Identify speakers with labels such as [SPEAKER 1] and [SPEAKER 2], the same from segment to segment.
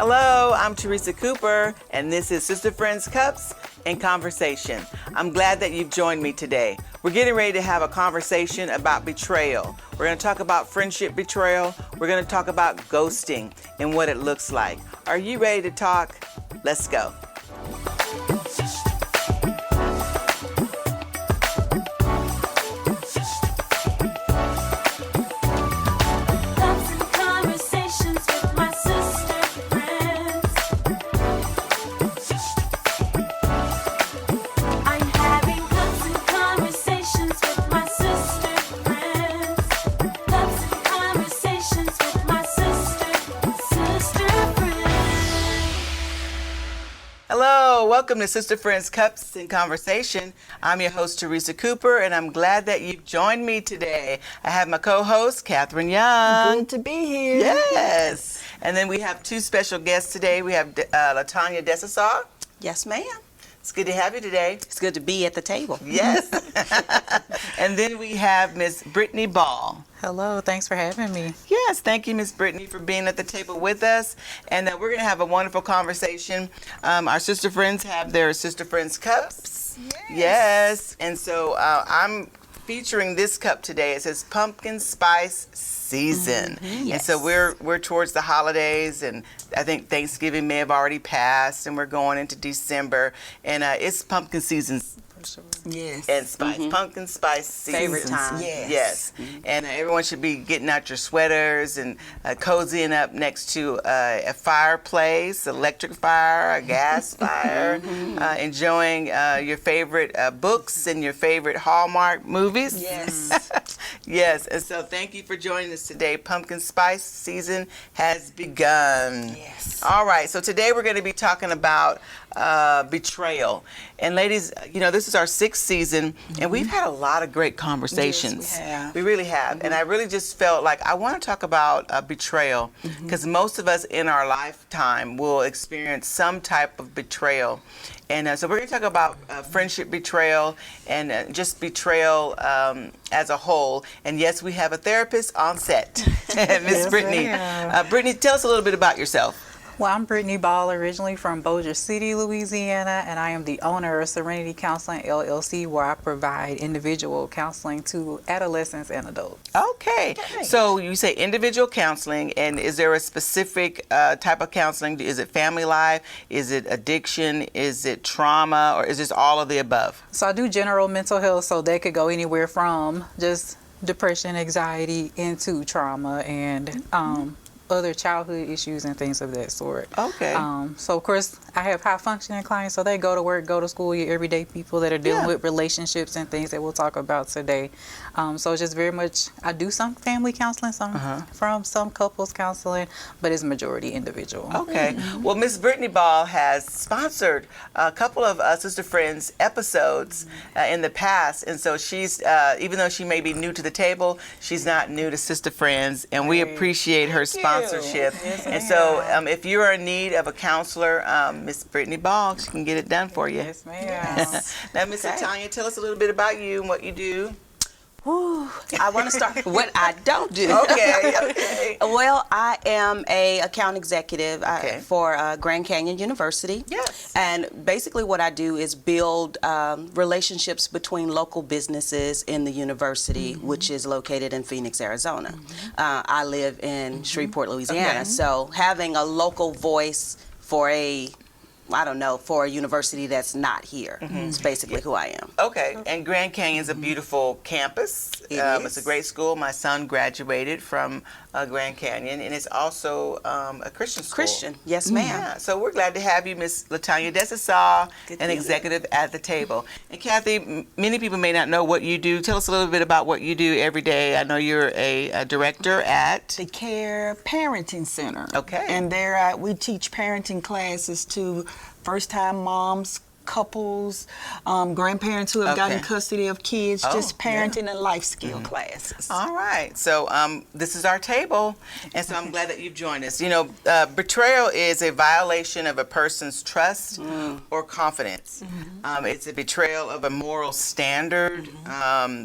[SPEAKER 1] Hello, I'm Teresa Cooper, and this is Sister Friends Cups in Conversation. I'm glad that you've joined me today. We're getting ready to have a conversation about betrayal. We're going to talk about friendship betrayal. We're going to talk about ghosting and what it looks like. Are you ready to talk? Let's go. Hello, welcome to Sister Friends Cups in Conversation. I'm your host, Teresa Cooper, and I'm glad that you've joined me today. I have my co-host, Catherine Young.
[SPEAKER 2] Good to be here.
[SPEAKER 1] Yes. And then we have two special guests today. We have LaTanya Dessasaw.
[SPEAKER 3] Yes, ma'am.
[SPEAKER 1] It's good to have you today.
[SPEAKER 3] It's good to be at the table.
[SPEAKER 1] Yes. And then we have Miss Brittany Ball.
[SPEAKER 4] Hello, thanks for having me.
[SPEAKER 1] Yes, thank you, Miss Brittany, for being at the table with us. And we're going to have a wonderful conversation. Our sister friends have their Sister Friends Cups. Yes. And so I'm featuring this cup today. It says Pumpkin Spice Season.
[SPEAKER 3] Yes.
[SPEAKER 1] And so we're towards the holidays, and I think Thanksgiving may have already passed, and we're going into December. And it's pumpkin season.
[SPEAKER 2] Yes.
[SPEAKER 1] And spice, pumpkin spice season.
[SPEAKER 3] Favorite time.
[SPEAKER 1] Yes. And everyone should be getting out your sweaters and cozying up next to a fireplace, electric fire, a gas fire, enjoying your favorite books and your favorite Hallmark movies.
[SPEAKER 2] Yes.
[SPEAKER 1] Yes. And so thank you for joining us today. Pumpkin spice season has begun.
[SPEAKER 2] Yes.
[SPEAKER 1] All right. So today we're going to be talking about betrayal. And ladies, you know, this is our 6th season, and we've had a lot of great conversations.
[SPEAKER 2] Yes, we have.
[SPEAKER 1] We really have. And I really just felt like I want to talk about betrayal, because most of us in our lifetime will experience some type of betrayal. And so we're going to talk about friendship betrayal and just betrayal as a whole. And yes, we have a therapist on set, Miss Brittany. Brittany, tell us a little bit about yourself.
[SPEAKER 4] Well, I'm Brittany Ball, originally from Bossier City, Louisiana, and I am the owner of Serenity Counseling, LLC, where I provide individual counseling to adolescents and adults.
[SPEAKER 1] Okay. So you say individual counseling, and is there a specific type of counseling? Is it family life? Is it addiction? Is it trauma? Or is this all of the above?
[SPEAKER 4] So I do general mental health, so that could go anywhere from just depression, anxiety, into trauma, and other childhood issues and things of that sort.
[SPEAKER 1] Okay.
[SPEAKER 4] So of course I have high functioning clients, so they go to work, go to school, your everyday people that are dealing with relationships and things that we'll talk about today. So it's just very much, I do some family counseling, some couples counseling, but it's majority individual.
[SPEAKER 1] Okay. Well, Miss Brittany Ball has sponsored a couple of Sister Friends episodes in the past, and so she's, even though she may be new to the table, she's not new to Sister Friends, and we appreciate her sponsorship.
[SPEAKER 4] Yes,
[SPEAKER 1] and so if you're in need of a counselor, Miss Brittany Ball, she can get it done for you.
[SPEAKER 4] Yes, ma'am.
[SPEAKER 1] Now, Miss Tanya, tell us a little bit about you and what you do.
[SPEAKER 3] I want to start with what I don't do.
[SPEAKER 1] Okay.
[SPEAKER 3] Well, I am a account executive for Grand Canyon University.
[SPEAKER 1] Yes.
[SPEAKER 3] And basically what I do is build relationships between local businesses in the university, which is located in Phoenix, Arizona. I live in Shreveport, Louisiana. So having a local voice for for a university that's not here. It's basically who I am.
[SPEAKER 1] Okay, and Grand Canyon's a beautiful campus. It's a great school. My son graduated from Grand Canyon, and it's also a Christian school.
[SPEAKER 3] Christian, yes, ma'am.
[SPEAKER 1] Yeah, so we're glad to have you, Miss LaTanya Dessasaw, an executive at the table. And Kathy, many people may not know what you do. Tell us a little bit about what you do every day. I know you're a director at
[SPEAKER 2] The Care Parenting Center.
[SPEAKER 1] Okay.
[SPEAKER 2] And there we teach parenting classes to first-time moms, couples, grandparents who have gotten custody of kids, just parenting and life skill classes.
[SPEAKER 1] All right. So this is our table, and so I'm glad that you've joined us. You know, betrayal is a violation of a person's trust or confidence. It's a betrayal of a moral standard.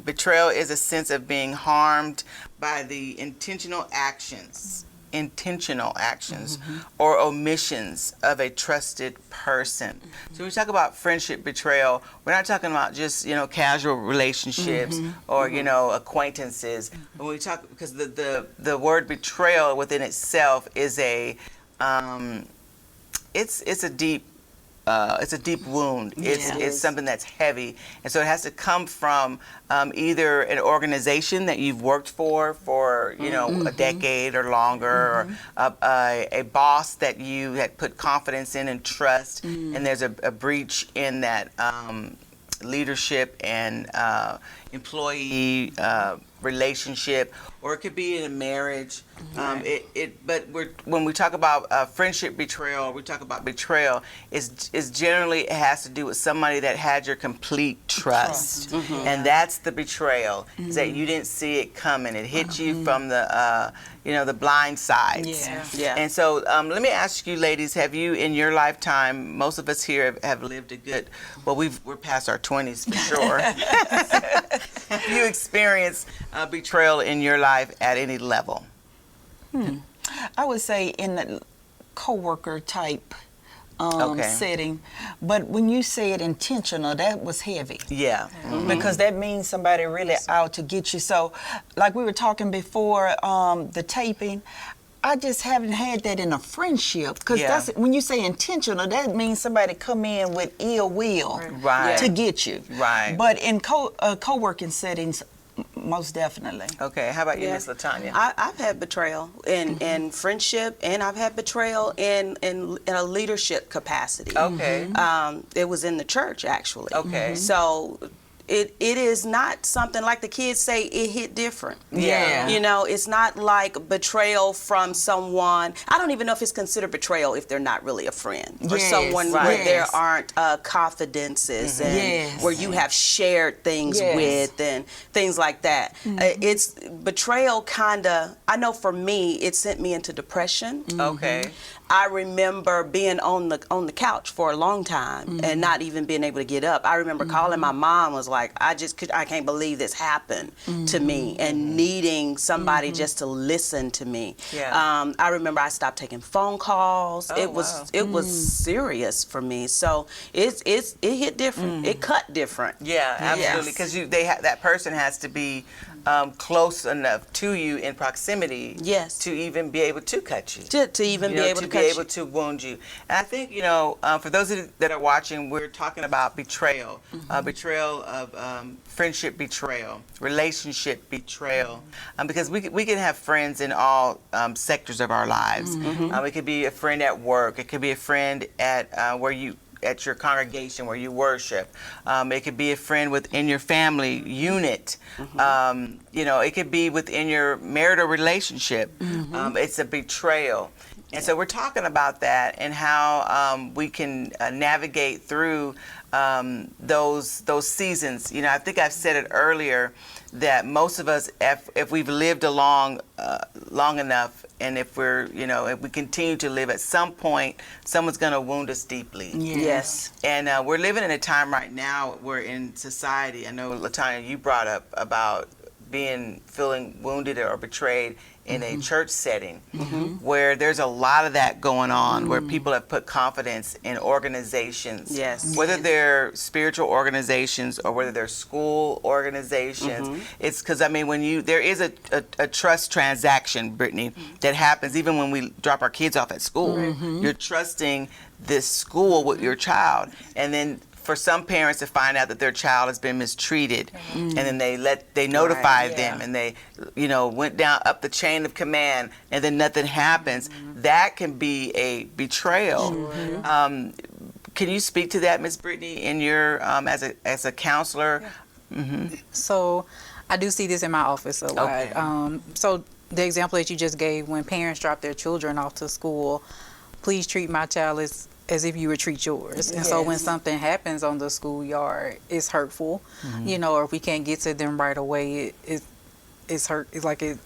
[SPEAKER 1] Betrayal is a sense of being harmed by the intentional actions intentional actions or omissions of a trusted person. So when we talk about friendship betrayal, we're not talking about just, casual relationships or, acquaintances. When we talk, because the word betrayal within itself is it's a deep wound. It's something that's heavy, and so it has to come from either an organization that you've worked for a decade or longer, or a boss that you had put confidence in and trust, and there's a breach in that leadership and employee relationship, or it could be in a marriage. But when we talk about friendship betrayal, we talk about betrayal. Is generally it has to do with somebody that had your complete trust, and that's the betrayal. Is that you didn't see it coming. It hit you from the the blind sides.
[SPEAKER 3] Yeah.
[SPEAKER 1] And so let me ask you, ladies, have you in your lifetime? Most of us here have lived a good. Well, we're past our 20s for sure. Have you experienced betrayal in your life at any level?
[SPEAKER 2] I would say in the coworker type setting, but when you say it intentional, that was heavy.
[SPEAKER 1] Yeah.
[SPEAKER 2] Because that means somebody really out to get you. So, like we were talking before the taping, I just haven't had that in a friendship. Because that's when you say intentional, that means somebody come in with ill will to get you.
[SPEAKER 1] Right.
[SPEAKER 2] But in co-working settings, most definitely.
[SPEAKER 1] Okay. How about you, Miss LaTanya?
[SPEAKER 3] I've had betrayal in friendship, and I've had betrayal in a leadership capacity.
[SPEAKER 1] Okay.
[SPEAKER 3] It was in the church, actually.
[SPEAKER 1] Okay.
[SPEAKER 3] So it is not something like the kids say, it hit different.
[SPEAKER 1] Yeah.
[SPEAKER 3] It's not like betrayal from someone. I don't even know if it's considered betrayal if they're not really a friend or someone where there aren't confidences and where you have shared things with and things like that. It's betrayal I know for me, it sent me into depression.
[SPEAKER 1] Okay.
[SPEAKER 3] I remember being on the couch for a long time and not even being able to get up. I remember calling my mom, was like, I can't believe this happened to me, and needing somebody just to listen to me.
[SPEAKER 1] Yeah.
[SPEAKER 3] I remember I stopped taking phone calls. It was serious for me. So it hit different. It cut different.
[SPEAKER 1] Yeah, absolutely. Because that person has to be close enough to you in proximity to even be able to cut you.
[SPEAKER 3] To even be able to cut you.
[SPEAKER 1] be able to wound you. And I think, for those of you that are watching, we're talking about betrayal. Betrayal of friendship betrayal, relationship betrayal. Because we can have friends in all sectors of our lives. It could be a friend at work. It could be a friend at at your congregation where you worship. It could be a friend within your family unit. It could be within your marital relationship. It's a betrayal. And so we're talking about that and how we can navigate through those seasons. I think I've said it earlier that most of us, if we've lived long enough, and if we continue to live, at some point, someone's going to wound us deeply.
[SPEAKER 3] Yes.
[SPEAKER 1] And we're living in a time right now where in society, I know, LaTanya, you brought up about feeling wounded or betrayed in a church setting, where there's a lot of that going on, where people have put confidence in organizations, whether they're spiritual organizations or whether they're school organizations. It's because when there is a trust transaction, Brittany, that happens even when we drop our kids off at school. You're trusting this school with your child, and then for some parents to find out that their child has been mistreated, and then they notified them, and they went down up the chain of command, and then nothing happens. That can be a betrayal. Can you speak to that, Ms. Brittany, in your as a counselor?
[SPEAKER 4] So I do see this in my office a lot. So the example that you just gave, when parents drop their children off to school, please treat my child as if you would treat yours. And so when something happens on the schoolyard, it's hurtful, or if we can't get to them right away, it's hurt. It's like it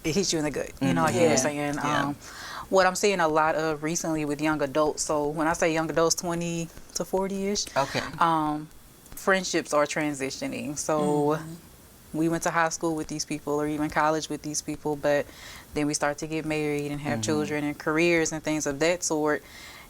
[SPEAKER 4] hits you in the gut, like you were saying. What I'm seeing a lot of recently with young adults, so when I say young adults, 20 to 40-ish, friendships are transitioning. So we went to high school with these people or even college with these people, but then we start to get married and have children and careers and things of that sort.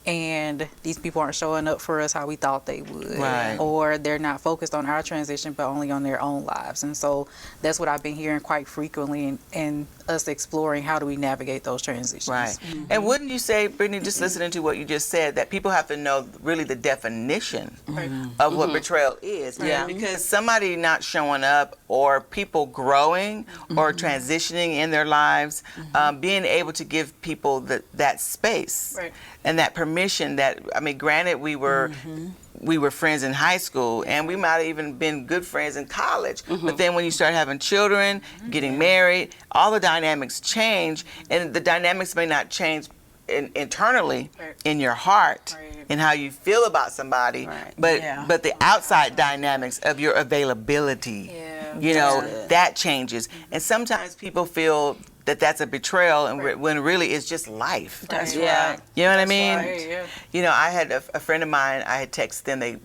[SPEAKER 4] And these people aren't showing up for us how we thought they would.
[SPEAKER 1] Right.
[SPEAKER 4] Or they're not focused on our transition, but only on their own lives. And so that's what I've been hearing quite frequently, and us exploring how do we navigate those transitions.
[SPEAKER 1] Right. And wouldn't you say, Brittany, just listening to what you just said, that people have to know really the definition of what betrayal is?
[SPEAKER 3] Yeah.
[SPEAKER 1] Because somebody not showing up, or people growing or transitioning in their lives, being able to give people that space and that permission. That, I mean, granted, we were friends in high school, and we might have even been good friends in college. But then when you start having children, getting married, all the dynamics change, and the dynamics may not change internally in your heart and how you feel about somebody, but the outside dynamics of your availability, that changes. And sometimes people feel that that's a betrayal, and when really it's just life.
[SPEAKER 2] That's right.
[SPEAKER 1] You know what I mean?
[SPEAKER 4] Right, yeah.
[SPEAKER 1] You know, I had a friend of mine, I had texted them, they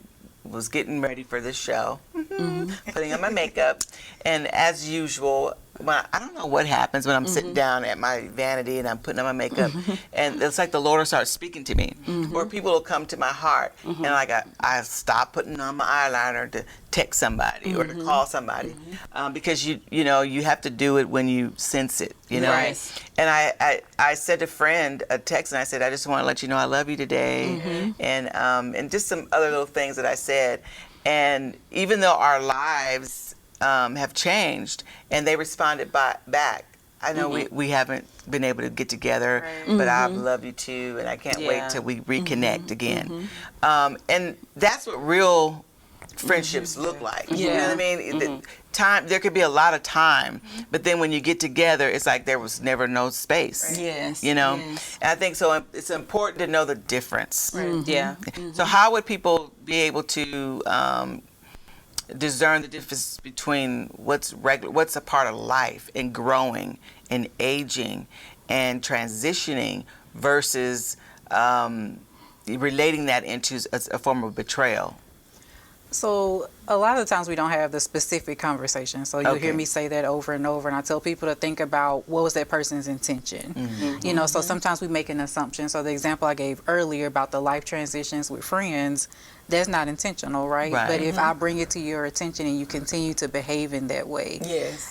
[SPEAKER 1] was getting ready for this show, putting on my makeup, and as usual, I don't know what happens when I'm sitting down at my vanity and I'm putting on my makeup, and it's like the Lord will start speaking to me, or people will come to my heart, and like I stop putting on my eyeliner to text somebody or to call somebody, because you know you have to do it when you sense it, you know.
[SPEAKER 2] Right.
[SPEAKER 1] And I sent a friend a text, and I said, I just want to let you know I love you today, and just some other little things that I said, and even though our lives have changed, and they responded back. I know we haven't been able to get together, but I love you too, and I can't wait till we reconnect again. And that's what real friendships look like. You know what I mean? The time, there could be a lot of time, but then when you get together, it's like there was never no space.
[SPEAKER 2] Yes.
[SPEAKER 1] You know?
[SPEAKER 2] Yes.
[SPEAKER 1] And I think so it's important to know the difference.
[SPEAKER 3] Yeah.
[SPEAKER 1] So how would people be able to discern the difference between what's a part of life and growing and aging and transitioning versus relating that into a form of betrayal?
[SPEAKER 4] So a lot of the times we don't have the specific conversation. So you'll hear me say that over and over, and I tell people to think about what was that person's intention. You know, so sometimes we make an assumption. So the example I gave earlier about the life transitions with friends, that's not intentional, right? But if I bring it to your attention and you continue to behave in that way,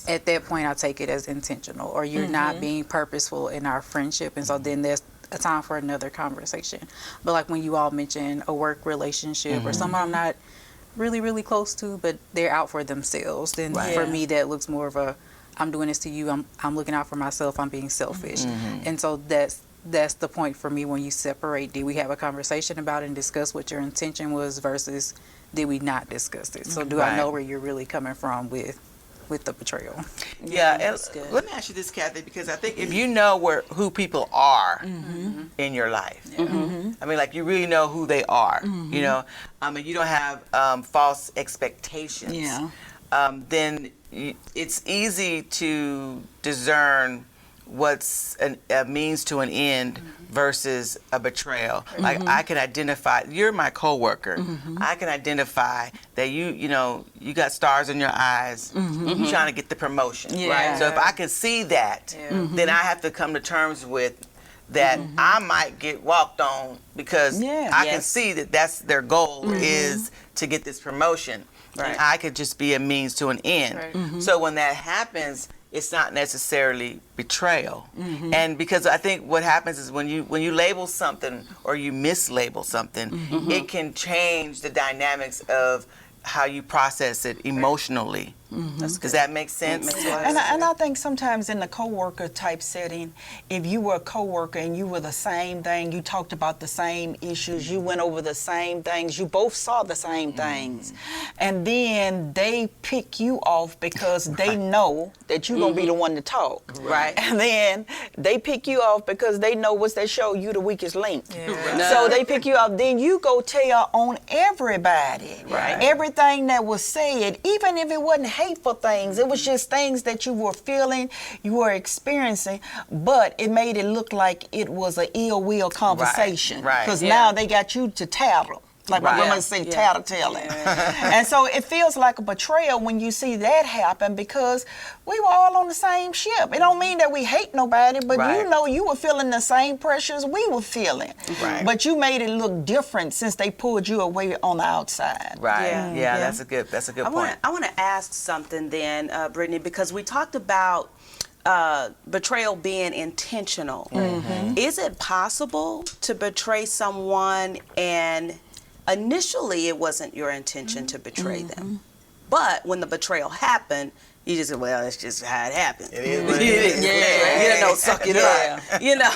[SPEAKER 4] at that point I take it as intentional, or you're not being purposeful in our friendship, and so then there's a time for another conversation. But like when you all mention a work relationship or someone I'm not really close to, but they're out for themselves, then for me that looks more of a, I'm doing this to you, I'm looking out for myself, I'm being selfish. And so that's the point for me when you separate. Did we have a conversation about it and discuss what your intention was versus did we not discuss it? So do I know where you're really coming from with the betrayal?
[SPEAKER 1] Yeah, and let me ask you this, Kathy, because I think if you know who people are in your life, I mean, like you really know who they are, you know, I mean, you don't have false expectations, then it's easy to discern what's a means to an end versus a betrayal. Like I can identify, you're my coworker. I can identify that you know, you got stars in your eyes. You're trying to get the promotion, right? So if I can see that, then I have to come to terms with that. I might get walked on because I can see that that's their goal is to get this promotion. And I could just be a means to an end. So when that happens, it's not necessarily betrayal. And because I think what happens is when you label something or you mislabel something, it can change the dynamics of how you process it emotionally. Does that make sense?
[SPEAKER 2] And I think sometimes in the coworker type setting, if you were a coworker and you were the same thing, you talked about the same issues, you went over the same things, you both saw the same things, and then they pick you off because they know that you're gonna be the one to talk, and then they pick you off because they know what's that show, you the weakest link. So they pick you off, then you go tell on everybody everything that was said, even if it wasn't hateful things. It was just things that you were feeling, you were experiencing, but it made it look like it was an ill will conversation. Because now they got you to tattle. Like my women say, tattletelling. And so it feels like a betrayal when you see that happen because we were all on the same ship. It don't mean that we hate nobody, but you know you were feeling the same pressures we were feeling.
[SPEAKER 1] Right.
[SPEAKER 2] But you made it look different since they pulled you away on the outside.
[SPEAKER 1] Right.
[SPEAKER 3] Yeah.
[SPEAKER 1] Yeah, that's a good point.
[SPEAKER 3] I want to ask something then, Brittany, because we talked about betrayal being intentional. Is it possible to betray someone and initially it wasn't your intention to betray them, but when the betrayal happened, you just said, well, that's just how it happened.
[SPEAKER 1] It is what it is.
[SPEAKER 3] You know, suck it up. You know,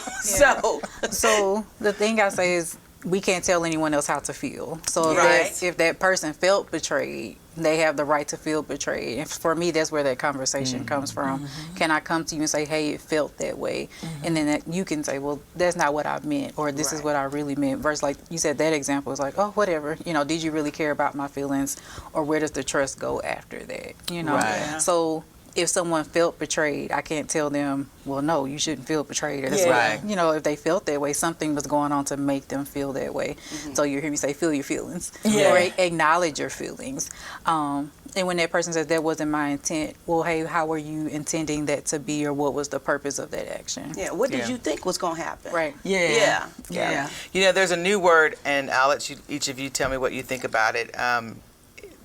[SPEAKER 4] So the thing I say is we can't tell anyone else how to feel. So if that person felt betrayed, they have the right to feel betrayed. And for me, that's where that conversation comes from. Can I come to you and say, hey, it felt that way? And then you can say, well, that's not what I meant, or this is what I really meant. Versus like you said, that example is like, oh, whatever. You know, did you really care about my feelings? Or where does the trust go after that? You know?
[SPEAKER 1] Right.
[SPEAKER 4] So if someone felt betrayed, I can't tell them, well, no, you shouldn't feel betrayed. Or that's
[SPEAKER 1] Right.
[SPEAKER 4] You know, if they felt that way, something was going on to make them feel that way. So you hear me say, feel your feelings, or acknowledge your feelings. And when that person says that wasn't my intent, well, hey, how were you intending that to be, or what was the purpose of that action?
[SPEAKER 3] Yeah, what did you think was going to happen?
[SPEAKER 4] Right.
[SPEAKER 2] Yeah.
[SPEAKER 1] You know, there's a new word, and I'll let each of you tell me what you think about it.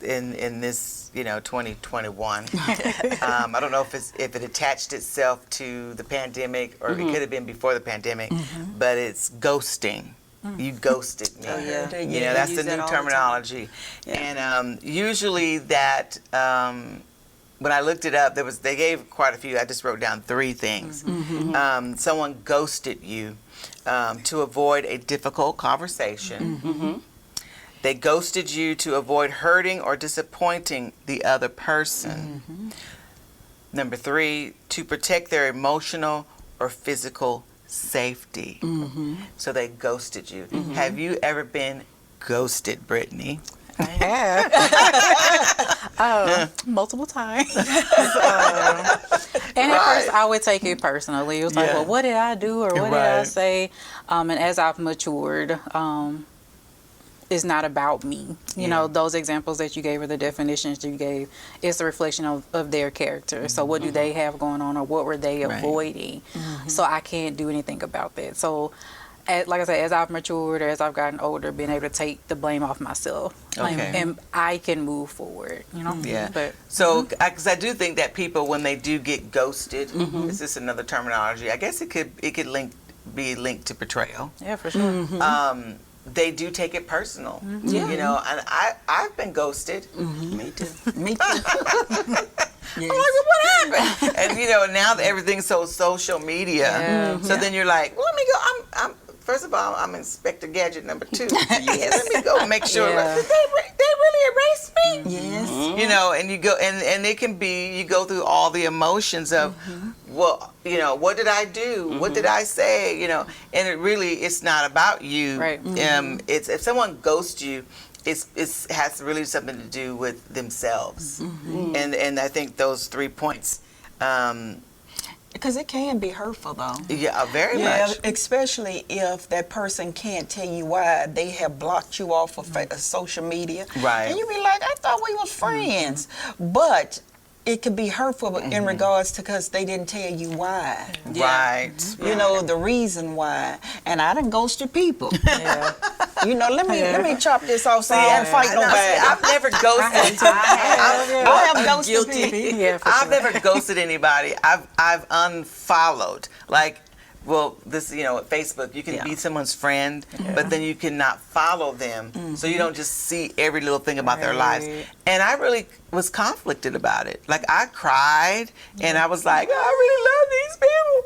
[SPEAKER 1] In this, 2021, I don't know if it attached itself to the pandemic, or it could have been before the pandemic, but it's ghosting. You ghosted me.
[SPEAKER 3] Oh, yeah.
[SPEAKER 1] That's
[SPEAKER 3] use
[SPEAKER 1] the
[SPEAKER 3] that
[SPEAKER 1] new
[SPEAKER 3] all the time.
[SPEAKER 1] terminology. And usually that, when I looked it up, they gave quite a few. I just wrote down 3 things. Someone ghosted you to avoid a difficult conversation. They ghosted you to avoid hurting or disappointing the other person. Number 3, to protect their emotional or physical safety. So they ghosted you. Have you ever been ghosted, Brittany?
[SPEAKER 4] I have. Multiple times. And at first I would take it personally. It was like, well, what did I do, or what did I say? And as I've matured, it's not about me. You know, those examples that you gave, or the definitions you gave, it's a reflection of their character. So what do they have going on, or what were they avoiding? So I can't do anything about that. So like I said, as I've matured, or as I've gotten older, being able to take the blame off myself. And I can move forward,
[SPEAKER 1] Yeah.
[SPEAKER 4] But
[SPEAKER 1] so, because I do think that people, when they do get ghosted, is this another terminology? I guess it could be linked to betrayal.
[SPEAKER 4] yeah, for sure.
[SPEAKER 1] They do take it personal, and I've been ghosted.
[SPEAKER 3] Me too.
[SPEAKER 2] Me too.
[SPEAKER 1] I'm like, well, what happened? And now that everything's so social media, so then you're like, well, let me go. I'm first of all, I'm Inspector Gadget number 2. Let me go make sure. Did they really erase me?
[SPEAKER 2] Yes.
[SPEAKER 1] And you go, and it can be, you go through all the emotions of, well, what did I do? What did I say? And it's not about you.
[SPEAKER 4] Right.
[SPEAKER 1] It's, if someone ghosts you, it has really something to do with themselves. And I think those 3 points.
[SPEAKER 2] Because it can be hurtful, though.
[SPEAKER 1] Yeah, very much.
[SPEAKER 2] Especially if that person can't tell you why they have blocked you off of social media.
[SPEAKER 1] Right.
[SPEAKER 2] And you be like, I thought we was friends. But it could be hurtful in regards to because they didn't tell you why.
[SPEAKER 1] Right.
[SPEAKER 2] The reason why. And I done ghosted people. Let me chop this off so I don't fight nobody.
[SPEAKER 1] I've never ghosted.
[SPEAKER 2] I have ghosted people.
[SPEAKER 4] Yeah, for
[SPEAKER 1] I've
[SPEAKER 4] sure.
[SPEAKER 1] never ghosted anybody. I've unfollowed. Like, well, this, at Facebook, you can be someone's friend, but then you cannot follow them. So you don't just see every little thing about their lives. And I really was conflicted about it. Like, I cried, and I was like, I really love these people.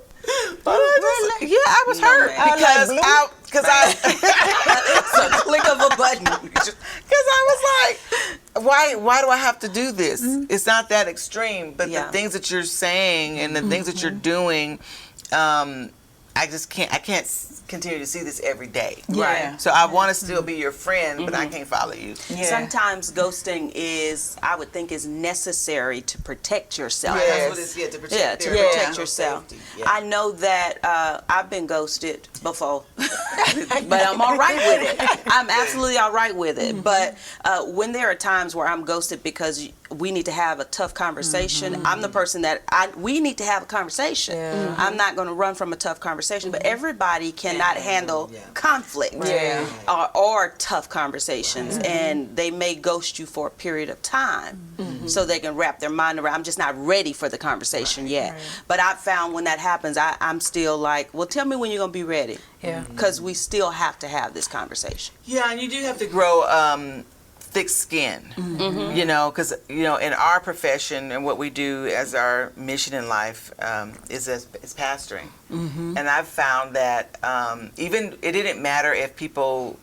[SPEAKER 1] But I was hurt because
[SPEAKER 3] It's a click of a button.
[SPEAKER 1] Because I was like, why do I have to do this? It's not that extreme, but the things that you're saying and the things that you're doing, I can't continue to see this every day.
[SPEAKER 2] Yeah.
[SPEAKER 1] So I want to still be your friend, but I can't follow you.
[SPEAKER 2] Yeah.
[SPEAKER 3] Sometimes ghosting is, I would think, is necessary to protect yourself.
[SPEAKER 1] Yeah, that's what it's, to protect,
[SPEAKER 3] Yeah, to
[SPEAKER 1] their
[SPEAKER 3] protect
[SPEAKER 1] mental
[SPEAKER 3] yourself.
[SPEAKER 1] safety. Yeah.
[SPEAKER 3] I know that I've been ghosted before, but I'm all right with it. I'm absolutely all right with it. But when there are times where I'm ghosted because we need to have a tough conversation, I'm the person that we need to have a conversation.
[SPEAKER 4] Yeah.
[SPEAKER 3] I'm not going to run from a tough conversation, but everybody cannot handle conflict or tough conversations, and they may ghost you for a period of time so they can wrap their mind around, I'm just not ready for the conversation yet. But I've found when that happens, I'm still like, well, tell me when you're going to be ready.
[SPEAKER 4] Yeah.
[SPEAKER 3] Because we still have to have this conversation.
[SPEAKER 1] Yeah, and you do have to grow thick skin, you know, because, you know, in our profession and what we do as our mission in life is pastoring. And I've found that even it didn't matter if people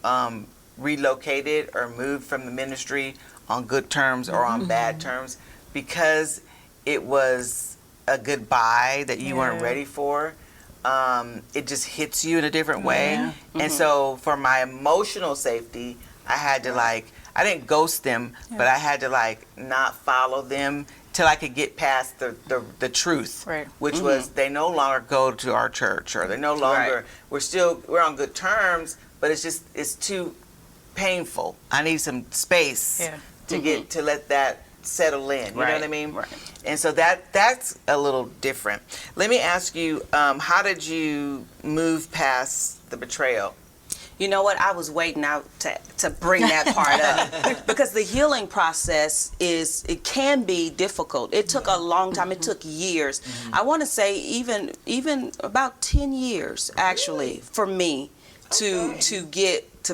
[SPEAKER 1] relocated or moved from the ministry on good terms or on bad terms, because it was a goodbye that you weren't ready for. It just hits you in a different way. And so for my emotional safety, I had to I didn't ghost them, but I had to not follow them till I could get past the truth, which was they no longer go to our church, or they no longer, we're on good terms, but it's too painful. I need some space to get to let that settle in. You know what I mean? Right. And so that's a little different. Let me ask you, how did you move past the betrayal?
[SPEAKER 3] You know what? I was waiting out to bring that part up because the healing process it can be difficult. It took a long time. It took years. I want to say even about 10 years actually for me to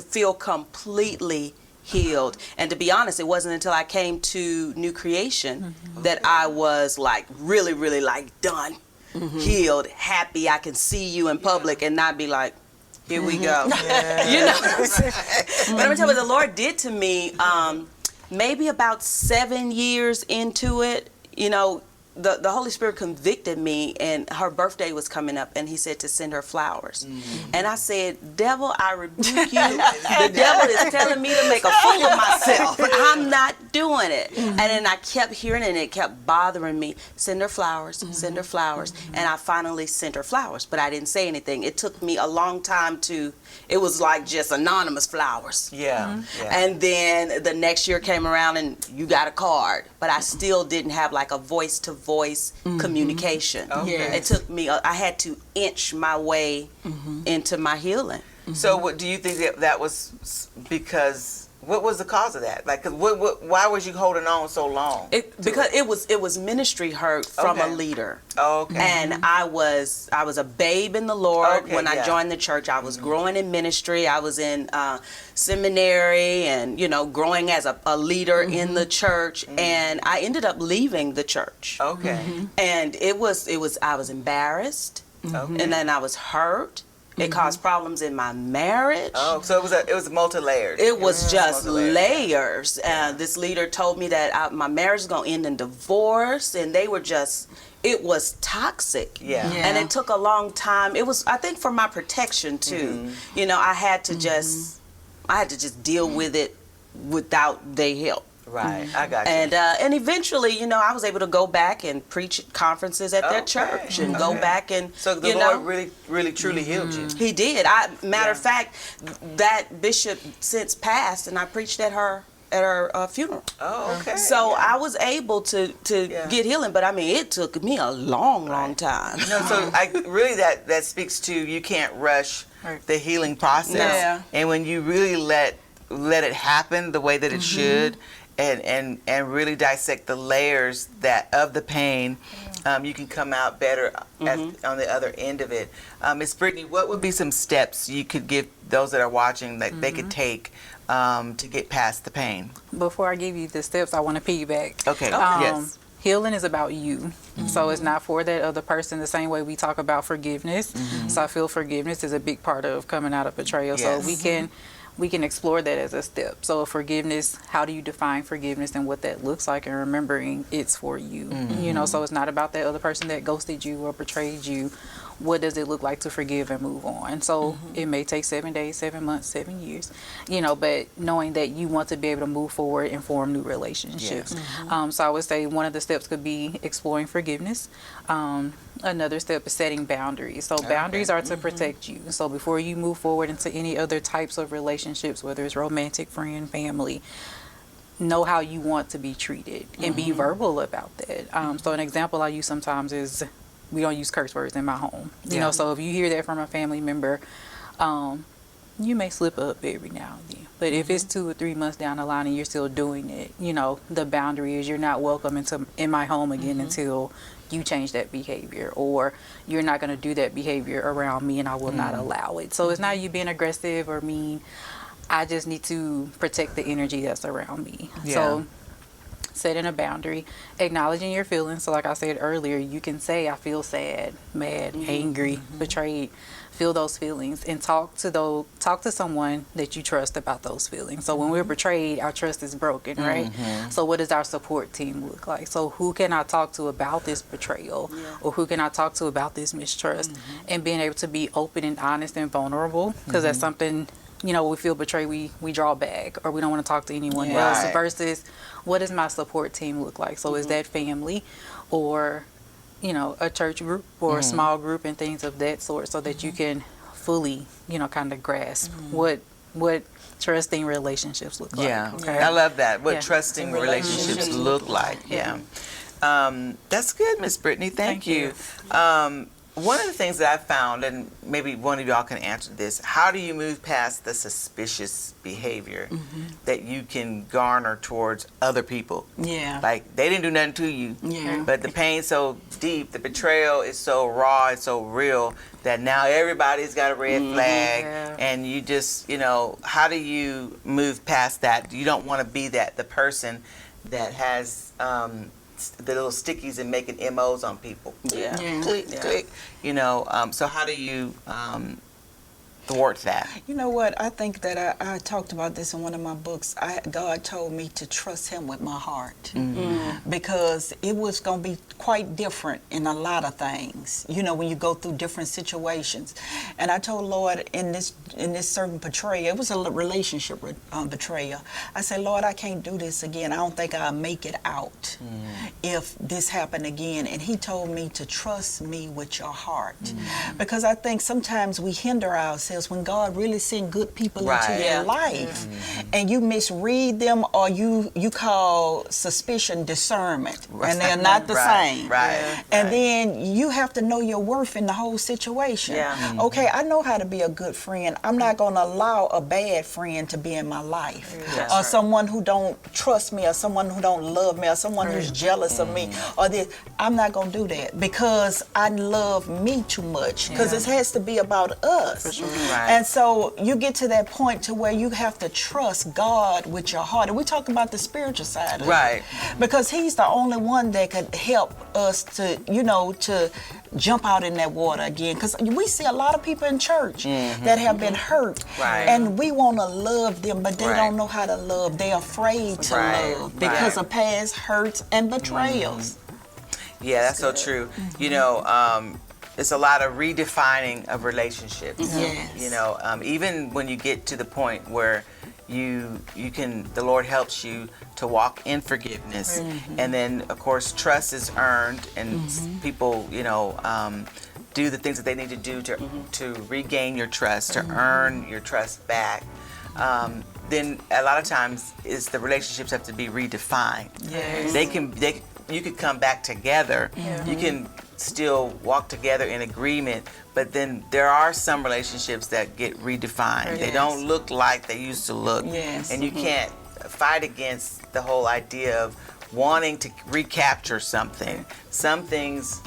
[SPEAKER 3] feel completely healed. And to be honest, it wasn't until I came to New Creation that I was really done, healed, happy. I can see you in public and not be like, here we go. You know. But I'm gonna tell you what the Lord did to me. Maybe about 7 years into it, you know, the Holy Spirit convicted me, and her birthday was coming up, and he said to send her flowers. And I said, devil, I rebuke you. The devil is telling me to make a fool of myself. I'm not doing it. And then I kept hearing it, and it kept bothering me. Send her flowers, send her flowers. And I finally sent her flowers, but I didn't say anything. It took me a long time it was like just anonymous flowers. And then the next year came around, and you got a card, but I still didn't have a voice-to-voice communication. It took me, I had to inch my way into my healing.
[SPEAKER 1] So what do you think that was because, what was the cause of that? Why was you holding on so long?
[SPEAKER 3] Because it was ministry hurt from a leader. And I was a babe in the Lord when I joined the church. I was growing in ministry. I was in seminary and, you know, growing as a leader in the church. And I ended up leaving the church. And I was embarrassed. And then I was hurt. It caused problems in my marriage.
[SPEAKER 1] So it was multi-layered.
[SPEAKER 3] It was just layers. This leader told me that my marriage is going to end in divorce, and they were it was toxic. And it took a long time. It was, I think, for my protection too. You know, I had to just deal with it without their help.
[SPEAKER 1] Right, I got you.
[SPEAKER 3] And eventually, you know, I was able to go back and preach at conferences at their church and go back and,
[SPEAKER 1] so the Lord really, really, truly healed you.
[SPEAKER 3] He did. Matter of fact, that bishop since passed, and I preached at her funeral. So I was able to get healing, but I mean, it took me a long time.
[SPEAKER 1] No, so really that speaks to, you can't rush the healing process. And when you really let it happen the way that it should, and really dissect the layers of the pain, you can come out better on the other end of it. Ms. Brittany, what would be some steps you could give those that are watching that they could take to get past the pain?
[SPEAKER 4] Before I give you the steps, I want to piggyback.
[SPEAKER 1] Okay. Yes.
[SPEAKER 4] Healing is about you. So it's not for that other person, the same way we talk about forgiveness. So I feel forgiveness is a big part of coming out of betrayal. So we can explore that as a step. So forgiveness, how do you define forgiveness and what that looks like, and remembering it's for you. You know, so it's not about that other person that ghosted you or betrayed you what does it look like to forgive and move on? So it may take 7 days, 7 months, 7 years, but knowing that you want to be able to move forward and form new relationships. So I would say one of the steps could be exploring forgiveness. Another step is setting boundaries. So boundaries are to protect you. So before you move forward into any other types of relationships, whether it's romantic, friend, family, know how you want to be treated and be verbal about that. So an example I use sometimes is we don't use curse words in my home. You know, so if you hear that from a family member, you may slip up every now and then. But if it's 2 or 3 months down the line and you're still doing it, the boundary is you're not welcome in my home again until you change that behavior, or you're not going to do that behavior around me and I will not allow it. So it's not you being aggressive or mean. I just need to protect the energy that's around me.
[SPEAKER 1] Yeah.
[SPEAKER 4] So setting a boundary, acknowledging your feelings. So like I said earlier, you can say, I feel sad, mad, angry, betrayed. Feel those feelings and talk to someone that you trust about those feelings. So when we're betrayed, our trust is broken, right? So what does our support team look like? So who can I talk to about this betrayal, or who can I talk to about this mistrust? And being able to be open and honest and vulnerable, because that's something, we feel betrayed, we draw back, or we don't want to talk to anyone else, versus what does my support team look like? So is that family, or a church group or a small group and things of that sort, so that you can fully, kind of grasp what trusting relationships look like.
[SPEAKER 1] Yeah,
[SPEAKER 4] Okay?
[SPEAKER 1] I love that. What trusting relationships look like. Yeah. That's good, Miss Brittany. Thank you. One of the things that I found, and maybe one of y'all can answer this, how do you move past the suspicious behavior that you can garner towards other people?
[SPEAKER 2] Yeah.
[SPEAKER 1] Like, they didn't do nothing to you,
[SPEAKER 2] Yeah.
[SPEAKER 1] but the pain's so deep, the betrayal is so raw, it's so real, that now everybody's got a red flag, and you just, how do you move past that? You don't want to be the person that has the little stickies and making MOs on people. Click, click. So how do you thwart that?
[SPEAKER 2] You know what? I think that I talked about this in one of my books. God told me to trust Him with my heart, because it was going to be quite different in a lot of things. When you go through different situations, and I told Lord in this certain betrayal, it was a relationship betrayal. I said, Lord, I can't do this again. I don't think I'll make it out if this happened again. And He told me to trust me with your heart, because I think sometimes we hinder ourselves when God really send good people into your life, and you misread them, or you call suspicion discernment, and they're not the same. And then you have to know your worth in the whole situation. Okay, I know how to be a good friend. I'm not going to allow a bad friend to be in my life, or someone who don't trust me, or someone who don't love me, or someone who's jealous of me, or this. I'm not going to do that, because I love me too much, because it has to be about us.
[SPEAKER 1] For sure.
[SPEAKER 2] And so you get to that point to where you have to trust God with your heart. And we talk about the spiritual side of it. Because He's the only one that could help us to, to jump out in that water again. Because we see a lot of people in church that have been hurt. And we want to love them, but they don't know how to love. They're afraid to love because of past hurts and betrayals.
[SPEAKER 1] Yeah, that's so true. It's a lot of redefining of relationships. Even when you get to the point where you can, the Lord helps you to walk in forgiveness, and then of course trust is earned, and people do the things that they need to do to regain your trust, to earn your trust back. Then a lot of times the relationships have to be redefined. You could come back together. You can still walk together in agreement, but then there are some relationships that get redefined. They don't look like they used to look. And you can't fight against the whole idea of wanting to recapture something. Some things,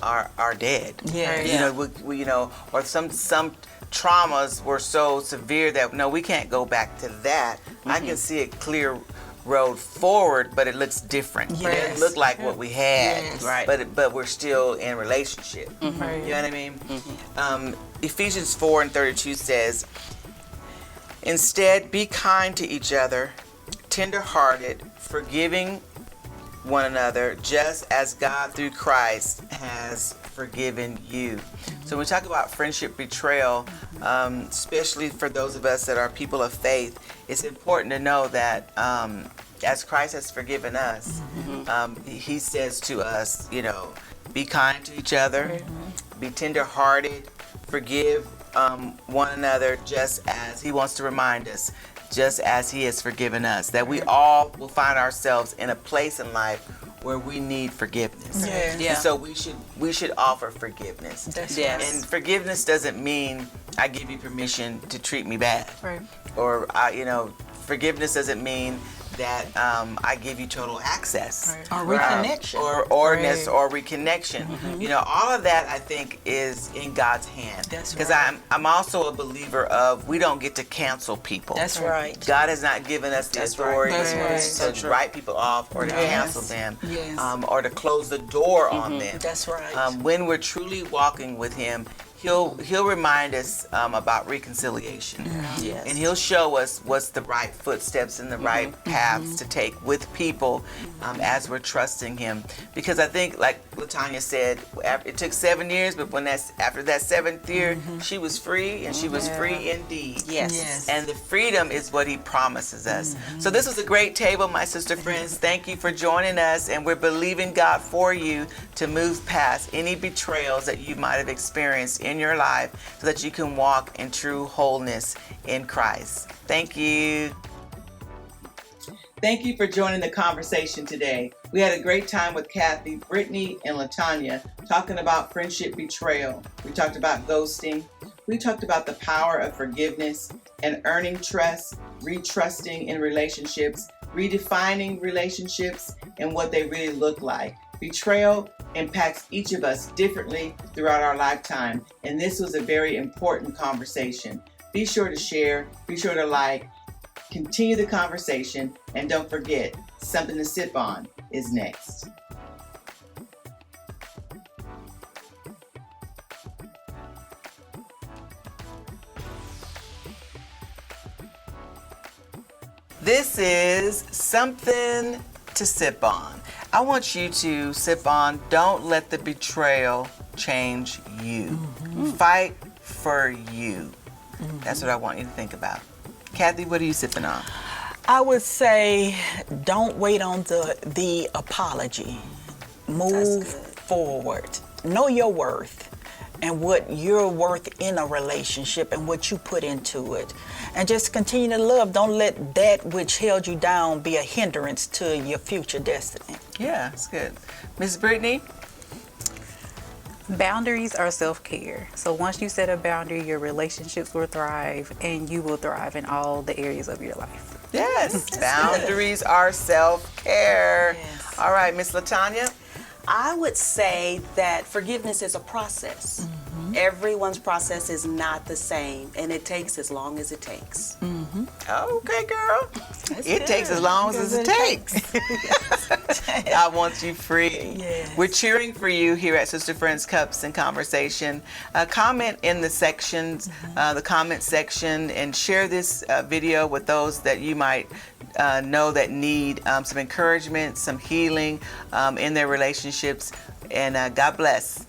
[SPEAKER 1] are dead. Or some traumas were so severe that no, we can't go back to that. I can see a clear road forward, but it looks different. It doesn't look like what we had, but we're still in relationship. You know what I mean? Ephesians 4:32 says, instead, be kind to each other, tender-hearted, forgiving one another just as God through Christ has forgiven you. So when we talk about friendship betrayal, especially for those of us that are people of faith, it's important to know that as Christ has forgiven us, he says to us, be kind to each other, be tender-hearted, forgive one another just as he wants to remind us, just as he has forgiven us, that we all will find ourselves in a place in life where we need forgiveness.
[SPEAKER 2] Yeah.
[SPEAKER 1] And so we should offer forgiveness.
[SPEAKER 2] That's
[SPEAKER 3] Yes.
[SPEAKER 1] And forgiveness doesn't mean I give you permission to treat me bad.
[SPEAKER 4] Right.
[SPEAKER 1] Or forgiveness doesn't mean that I give you total access.
[SPEAKER 4] Right.
[SPEAKER 2] Or reconnection.
[SPEAKER 1] Or
[SPEAKER 4] Right.
[SPEAKER 1] or reconnection. All of that I think is in God's hand.
[SPEAKER 2] That's
[SPEAKER 1] Because
[SPEAKER 2] right.
[SPEAKER 1] I'm also a believer of we don't get to cancel people.
[SPEAKER 2] That's right.
[SPEAKER 1] God has not given us the
[SPEAKER 3] That's right.
[SPEAKER 1] authority
[SPEAKER 2] That's right.
[SPEAKER 3] So
[SPEAKER 1] to
[SPEAKER 3] true.
[SPEAKER 1] write people off or to
[SPEAKER 2] Yes.
[SPEAKER 1] cancel them,
[SPEAKER 2] Yes.
[SPEAKER 1] or to close the door on them.
[SPEAKER 2] That's right.
[SPEAKER 1] When we're truly walking with Him, He'll remind us about reconciliation,
[SPEAKER 3] Yes.
[SPEAKER 1] and He'll show us what's the right footsteps and the right paths to take with people as we're trusting Him. Because I think, like LaTanya said, it took 7 years, but after that 7th year, she was free, and she was free indeed.
[SPEAKER 3] Yes.
[SPEAKER 2] Yes.
[SPEAKER 1] And the freedom is what He promises us. So this was a great table, my sister friends. Thank you for joining us, and we're believing God for you to move past any betrayals that you might have experienced in your life so that you can walk in true wholeness in Christ. Thank you. Thank you for joining the conversation today. We had a great time with Kathy, Brittany, and LaTanya talking about friendship betrayal. We talked about ghosting. We talked about the power of forgiveness and earning trust, retrusting in relationships, redefining relationships, and what they really look like. Betrayal impacts each of us differently throughout our lifetime, and this was a very important conversation. Be sure to share, be sure to like, continue the conversation, and don't forget, Something to Sip On is next. This is Something to Sip On. I want you to sip on, don't let the betrayal change you. Fight for you. That's what I want you to think about. Kathy, what are you sipping on?
[SPEAKER 2] I would say don't wait on the apology. Move
[SPEAKER 3] good.
[SPEAKER 2] forward. Know your worth and what you're worth in a relationship and what you put into it. And just continue to love. Don't let that which held you down be a hindrance to your future destiny.
[SPEAKER 1] Yeah, that's good. Miss Brittany?
[SPEAKER 4] Boundaries are self-care. So once you set a boundary, your relationships will thrive and you will thrive in all the areas of your life.
[SPEAKER 1] Yes, boundaries are self-care.
[SPEAKER 2] Yes.
[SPEAKER 1] All right, Miss LaTanya?
[SPEAKER 3] I would say that forgiveness is a process. Everyone's process is not the same, and it takes as long as it takes.
[SPEAKER 1] Okay, girl. It
[SPEAKER 2] good.
[SPEAKER 1] takes as long as it takes. I want you free.
[SPEAKER 2] Yes.
[SPEAKER 1] We're cheering for you here at Sister Friends Cups and Conversation. Comment in the sections, the comment section, and share this video with those that you might know that need some encouragement, some healing in their relationships. And God bless.